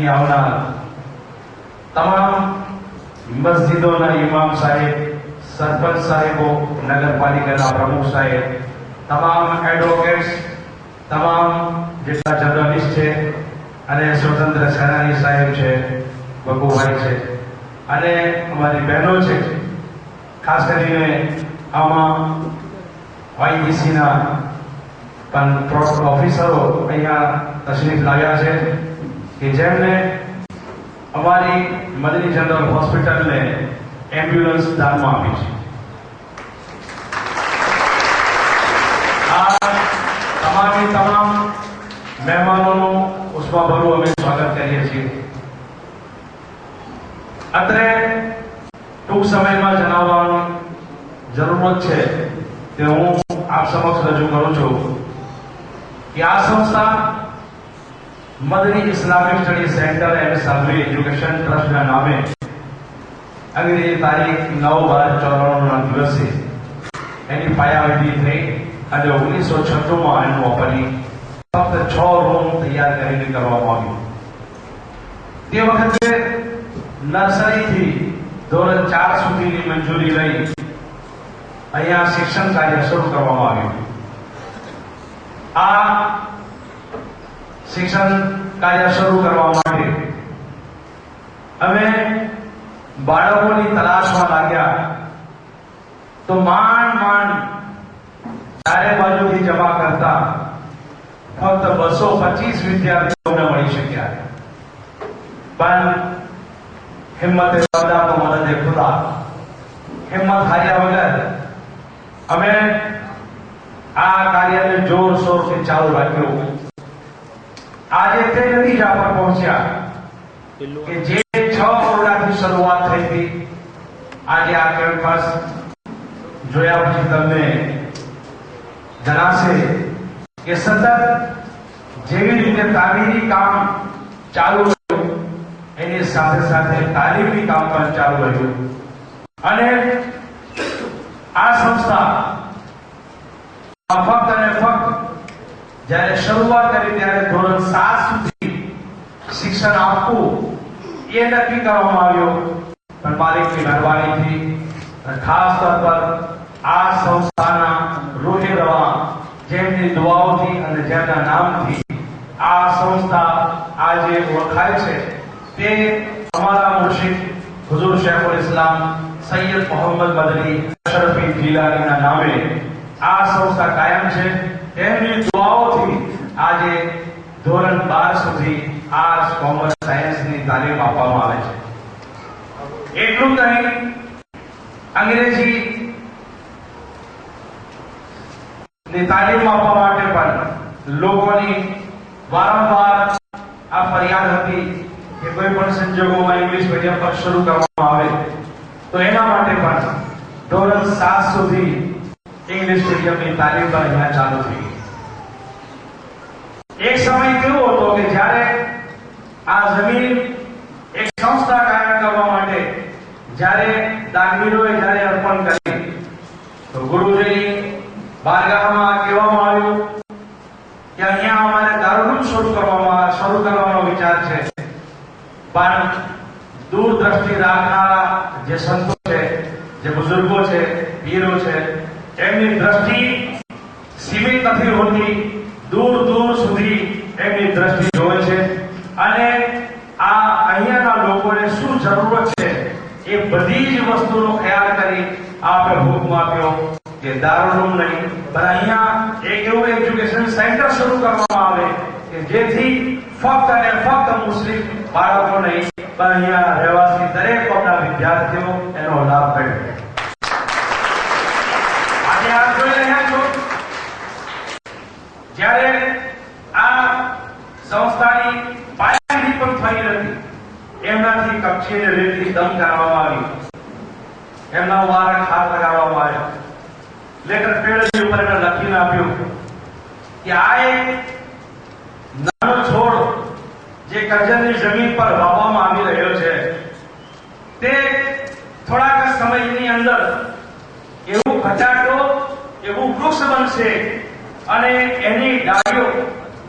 અહીં આવનાર તમામ મસ્જિદોના ઇમામ સાહેબ, સરપંચ સાહેબો, નગરપાલિકાના પ્રમુખ સાહેબ, તમામ એડવોકેટ્સ, તમામ જેટલા જર્નલિસ્ટ છે અને સ્વતંત્ર સેનાની સાહેબ છે, બકુભાઈ છે અને અમારી બહેનો છે, ખાસ કરીને આમાં વાયડીસીના પણ ઓફિસરો અહીંયા તશરીફ લાવ્યા છે કે જેમને અમારી મદની જનરલ હોસ્પિટલને એમ્બ્યુલન્સ દાનમાં આપી છે. આ તમામ મહેમાનોનું ઉષ્માભર્યું અમે સ્વાગત કરીએ છીએ. અત્રે ટૂંક સમયમાં જણાવવાની જરૂરત છે તે હું આપ સમક્ષ રજૂ કરું છું કે આ સંસ્થા Madni Islamic study centre and survey education ટ્રસ્ટના નામે અંગ્રેજી તારીખ 9/12/94ના દિવસે એની પાયાવિધિ થઈ અને 1996માં એનું ઓપનિંગ ફક્ત 6 રૂમ તૈયાર કરીને કરવામાં આવ્યું. તે વખતે નર્સરીથી ધોરણ 4 સુધીની મંજૂરી લઈ અહીંયા શિક્ષણ કાર્ય શરૂ કરવામાં આવ્યું. આ શિક્ષણ કાર્ય શરૂ કરવા માટે અમે બાળકોની તલાશમાં લાગ્યા તો માંડ ચારે બાજુથી જમા કરતા ફક્ત 225 વિદ્યાર્થીઓને મળી શક્યા. પણ હિંમતે વદા તો મદદે ખુદા, હિંમત હાર્યા વગર અમે આ કાર્યને જોરશોરથી ચાલુ રાખ્યું. આજે તે નતીજા પર પહોંચ્યા કે જે 6 ઓરડાથી શરૂઆત થઈ હતી, આજે આ કેમ્પસ જોયા પછી તમને જણાશે કે સતત જેવી રીતે તાલીમી કામ ચાલુ રહ્યું એની સાથે સાથે તાલીમી કામ પણ ચાલુ રહ્યું. અને આ સંસ્થા ફક્ત અને ફક્ત જ્યારે શરૂઆત કરી ત્યારે ધોરણ 7 સુધી શિક્ષણ આપવું એ નક્કી કરવામાં આવ્યું. પણ માલિકની મહેરબાનીથી ખાસ તौर પર આ સંસ્થાના રૂહે રવા જેમની દુઆઓથી અને જેમના નામથી આ સંસ્થા આજે ઓળખાય છે તે અમારા મુર્શિદ હુઝુર શેખુલ ઇસ્લામ સૈયદ મોહમ્મદ મદની અશરફી જીલાનીના નામે આ સંસ્થા કાયમ છે. એમની દુઆઓથી આજે ધોરણ 12 સુધી આર્ટ્સ, કોમર્સ, સાયન્સની તાલીમ આપવામાં આવે છે. એટલું નહીં, અંગ્રેજી ની તાલીમ આપવા માટે પણ લોકોની વારંવાર આ ફરિયાદ હતી કે કોઈ પણ સંજોગોમાં ઇંગ્લિશ મીડિયમ પર શરૂ કરવામાં આવે તો એના માટે પણ ધોરણ 7 સુધી ઇંગ્લિશ મીડિયમની તાલીમ પણ અહીંયા ચાલુ થઈ. એક સમય કેવો હતો કે જ્યારે આ જમીન એક સંસ્થા કાયમ કરવા માટે જ્યારે દાનવીરોએ જ્યારે અર્પણ કરી તો ગુરુજીની બારગાહમાં કહેવામાં આવ્યું કે અહીંયા અમારે દારૂલ શરૂ કરવાનો વિચાર છે. પણ દૂરદ્રષ્ટિ રાખનારા જે સંતો છે, જે બુઝુર્ગો છે, પીરો છે, એમની દ્રષ્ટિ સીમિત નથી હોતી, દૂર સુધી એમની દ્રષ્ટિ જોવે છે. અને આ અહીંયાના લોકોને શું જરૂરત છે એ બધી જ વસ્તુનો ખ્યાલ કરી આપણે હુકમ આપ્યો કે દારૂલ નહીં પણ અહીંયા એક એવું એજ્યુકેશન સેન્ટર શરૂ કરવામાં આવે કે જેથી ફક્ત અને ફક્ત મુસ્લિમ બાળકો નહીં પણ અહીંયા રહેવાસી દરેક કોમના વિદ્યાર્થીઓ એનો લાભ મેળવે. આજે આપ જોઈ રહ્યા છો જ્યારે આ સંસ્થાની પાયાની પણ થઈ નથી, એમનાથી કક્ષીને રેતી દમ કરવામાં આવી, એમના વારક હાથ લગાવવામાં આવ્યા, લેટર પેડની ઉપર એને લખીને આપ્યું કે આ એક નાનો છોડ જે કરજણની જમીન પર વાવવામાં આવી રહ્યો છે તે થોડાક સમયની અંદર એવું ઘટાડો એવું વૃક્ષ બનશે અને એની ડાળીઓ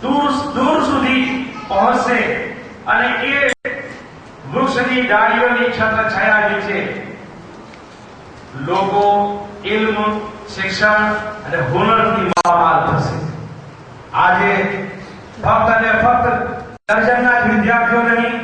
દૂર સુધી પહોંચશે અને એ વૃક્ષની ડાળીઓની છત્રછાયા નીચે લોકો ઇલ્મ, શિક્ષણ અને હુનરથી માલામાલ થશે. આજે ફક્ત અને ફક્ત દર્જનના જ વિદ્યાર્થીઓ નહીં,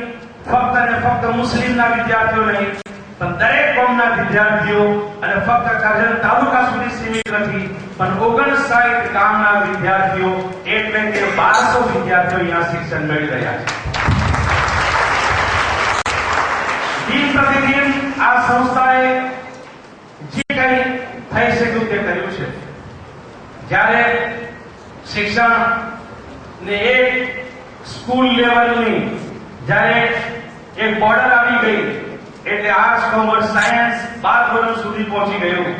ફક્ત અને ફક્ત મુસ્લિમના વિદ્યાર્થીઓ નહીં, પણ દરેક કોમના વિદ્યાર્થીઓ અને ફક્ત કરજણ તાલુકા સુધી સીમિત નથી, પણ 59 ગામના વિદ્યાર્થીઓ એટલે કે 1200 વિદ્યાર્થીઓ અહીંયા શિક્ષણ મેળવી રહ્યા છે. દિન પ્રતિદિન આ સંસ્થાએ જે કંઈ થઈ શક્યું તે કર્યું છે. જ્યારે શિક્ષણ ને એક સ્કૂલ લેવલની જ્યારે એક બોર્ડર આવી ગઈ એટલે આર્ટ્સ, કોમર્સ, સાયન્સ 12 ધોરણ સુધી પહોંચી ગયું,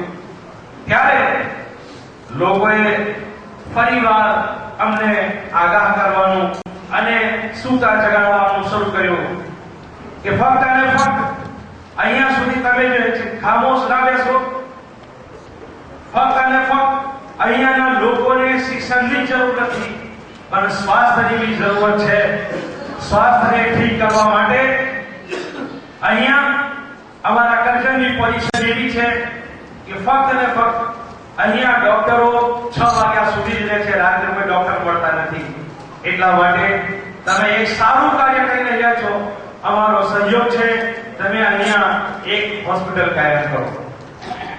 ત્યારે લોકોએ ફરીવાર અમને આગાહ કરવાનું અને સૂતા જગાડવાનું શરૂ કર્યું કે ફક્ત અને ફક્ત અહીંયા સુધી તમે જે ખામોશ ના બેસો. ફક્ત અને ફક્ત અહીંયાના લોકોને શિક્ષણની જરૂર નથી, પણ સ્વાસ્થ્યની જરૂર છે. સ્વાસ્થ્યને ઠીક કરવા માટે અહીંયા અમારા કરજણની પોઝિશન એવી છે કે ફક્ત અને ફક્ત અહીંયા ડોક્ટરો 6 વાગ્યા સુધી જ રહે છે, રાત્રે કોઈ ડોક્ટર મળતા નથી. એટલા માટે તમે એક સારું કાર્ય કરી રહ્યા છો, અમારો સહયોગ છે. તમે અહીંયા એક હોસ્પિટલ કાયમ કરો.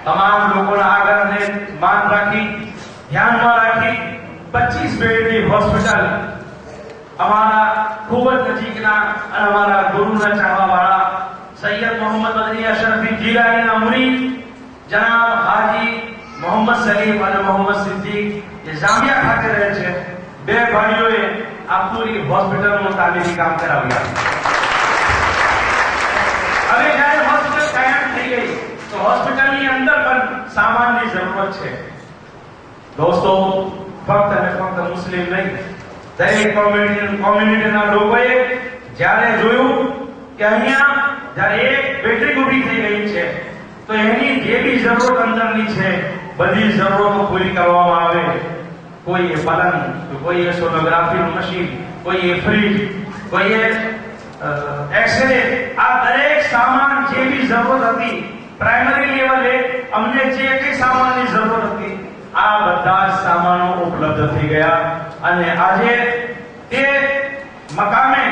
તમામ લોકોના આગ્રહને માન રાખી, ધ્યાનમાં રાખી 25 બેડની હોસ્પિટલ અમારા ખૂબ જ નજીકના અને અમારા ગુરુના ચાહવાવાળા સૈયદ મોહમ્મદ મદની અશરફી જીલાનીના મુરીદ જનાબ હાજી મોહમ્મદ સલીમ અને મોહમ્મદ સિદ્દીક જે જામિયા ખાતે રહે છે, બે ભાઈઓએ આ પૂરી હોસ્પિટલનું તાલીમી કામ કરાવ્યા. હવે જ્યારે હોસ્પિટલ કાયમ થઈ ગઈ તો હોસ્પિટલની અંદર પણ સામાનની જરૂરત છે. દોસ્તો, ફક્ત અને ફક્ત મુસ્લિમ નહીં, દરેક કોમ્યુનિટીના લોકોએ જ્યારે જોયું કે અહીંયા જ્યારે એક બેટરી ઊભી થઈ ગઈ છે તો એની જે બી જરૂરત અંદરની છે બધી જરૂરતો પૂરી કરવામાં આવે. કોઈ પલંગ, કોઈ સોનોગ્રાફી મશીન, કોઈ ફ્રીજ, કોઈ એક્સરે, આ દરેક સામાન જે બી જરૂરત હતી પ્રાઇમરી લેવલે અમને જે કંઈ સામાનની જરૂરત હતી આ બધા જ સામાનો ઉપલબ્ધ થઈ ગયા. અને આજે તે મકામે,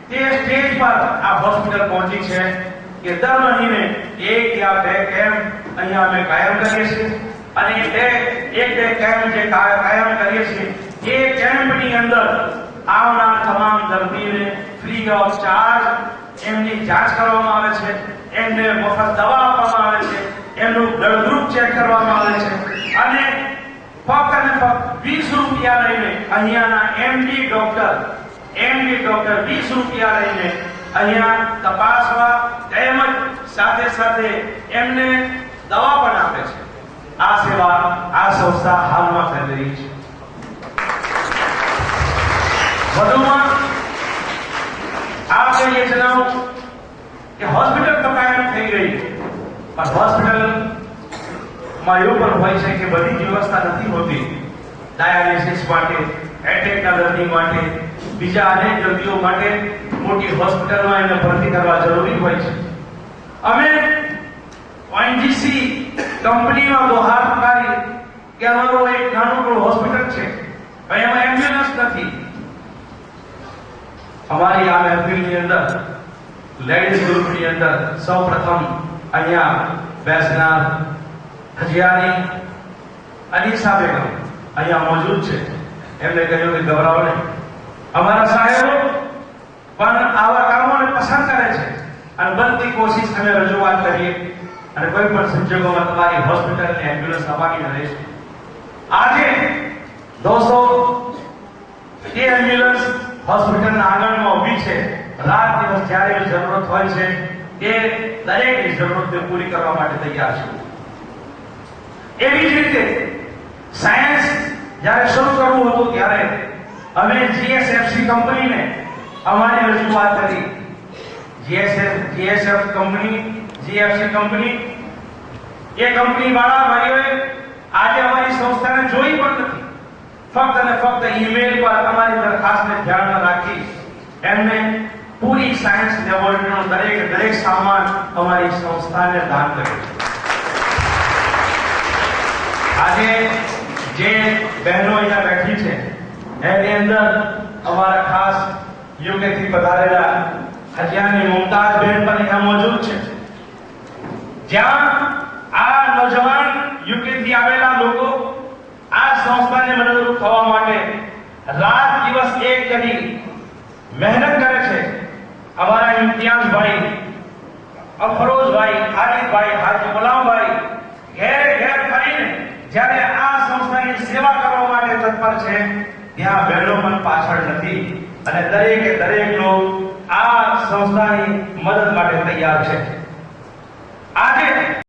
તે સ્ટેજ પર આ હોસ્પિટલ પહોંચી છે કે દર મહિને 1 યા 2 કેમ્પ અહીંયા અમે કાયમ કરીએ છીએ. અને એ 1-2 કેમ્પ જે કાયમ કરીએ છીએ એ કેમ્પની અંદર આવનાર તમામ દર્દીને ફ્રી ઓફ ચાર્જ એમની જાંચ કરવામાં આવે છે, એમને મફત દવા આપવામાં આવે છે, એમનું બ્લડ ગ્રુપ ચેક કરવામાં આવે છે અને ફક્ત અને ફક્ત 20 રૂપિયા લઈને અહીંયાના એમડી ડોક્ટર 20 રૂપિયા લઈને અહીંયા તપાસવા તેમજ સાથે સાથે એમને દવા પણ આપે છે. આ સેવા આ સંસ્થા હાલમાં કરી રહી છે. વધુમાં આપણે એ જણાવું કે હોસ્પિટલ તો કાયમ થઈ ગઈ, પણ હોસ્પિટલમાં એવું પણ હોય છે કે બધી જ વ્યવસ્થા નથી હોતી. ડાયાલિસિસ માટે, એટેકના દર્દી માટે, બીજા અનેક દર્દીઓ માટે મોટી હોસ્પિટલમાં એને ભરતી કરવા જરૂરી હોય છે. અમે ઓએનજીસી કંપનીમાં બહાર પાડી કે અમારો એક નાનકડું હોસ્પિટલ છે, એમાં એમ્બ્યુલન્સ નથી. અમારી આ મહેફિલની અંદર લેડીઝ ગ્રુપની અંદર સૌપ્રથમ અહીંયા બેસનાર હજિયારી અનીસા બેગમ અહીંયા મોજૂદ છે. એમને કહ્યું કે ગભરાવો નહીં, અમારા સાહેબો પણ આવા કામોને પસંદ કરે છે અને બનતી કોશિશ અમે રજૂઆત કરીએ અને કોઈ પણ સંજોગોમાં તમારી હોસ્પિટલની એમ્બ્યુલન્સ અપાવીને રહીશું. આજે દોસ્તો એ એમ્બ્યુલન્સ હોસ્પિટલના આંગણમાં ઊભી છે. રાત દિવસ જ્યારે જરૂરત હોય છે એ દરેકની જરૂરતને પૂરી કરવા માટે તૈયાર છે. એવી જ રીતે સાયન્સ જ્યારે શરૂ કરવું હતું ત્યારે અમે જીએસએફસી કંપનીને અમારી રજૂઆત કરી. જીએસએફ કંપની, જીએફસી કંપની, એ કંપની વાળા ભાઈઓએ આજે અમારી સંસ્થાને જોઈ પણ નથી. ફક્ત અને ફક્ત ઈમેલ પર અમારી દરખાસ્તને ધ્યાનમાં રાખી એમને પૂરી સાયન્સ લેબોરેટરીનો દરેક સામાન અમારી સંસ્થાને દાન કર્યું છે. આજે જે બહેનો અહીંયા બેઠી છે એની અંદર અમારા ખાસ યુકેથી પધારેલા હરિયાની મુમતાઝબેન પણ અહીંયા મોજૂદ છે. જ્યાં આ નોજવાન યુકેથી આવેલા લોકો આ સંસ્થાને મદદરૂપ થવા માટે રાત દિવસ એક કરી મહેનત કરે છે. અમારા ઇમ્તિયાઝભાઈ, અફરોઝભાઈ, ખાલિદભાઈ, હાજી ગુલામભાઈ ઘેર ઘેર ફરીને જ્યારે આ સંસ્થાની સેવા કરવા માટે તત્પર છે ત્યાં બહેનો પણ પાછળ નથી અને દરેક લોકો આ સંસ્થાની મદદ માટે તૈયાર છે. આજે